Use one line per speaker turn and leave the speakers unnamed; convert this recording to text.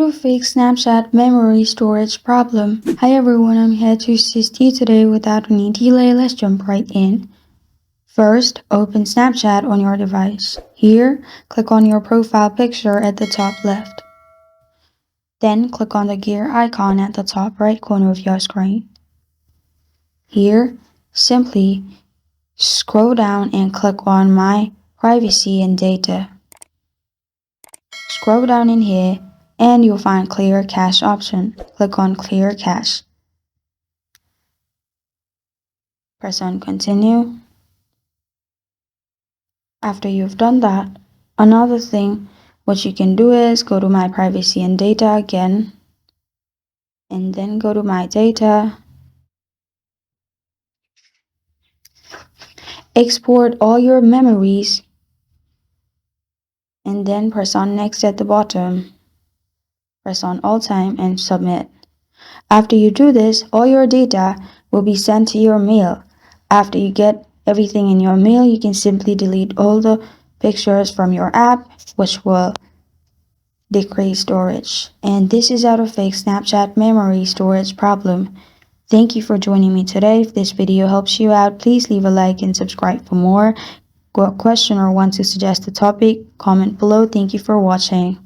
out of fake Snapchat memory storage problem. Hi everyone, I'm here to assist you today without any delay. Let's jump right in. First, open Snapchat on your device. Here, click on your profile picture at the top left. Then click on the gear icon at the top right corner of your screen. Here, simply scroll down and click on My Privacy and Data. Scroll down in here and you'll find Clear Cache option. Click on Clear Cache. Press on Continue. After you've done that, another thing what you can do is go to My Privacy and Data again, and then go to My Data. Export all your memories, and then press on Next at the bottom. Press on All Time and Submit. After you do this, all your data will be sent to your mail. After you get everything in your mail, you can simply delete all the pictures from your app, which will decrease storage. And this is out of fake Snapchat memory storage problem. Thank you for joining me today. If this video helps you out, please leave a like and subscribe for more. Got a question or want to suggest a topic? Comment below. Thank you for watching.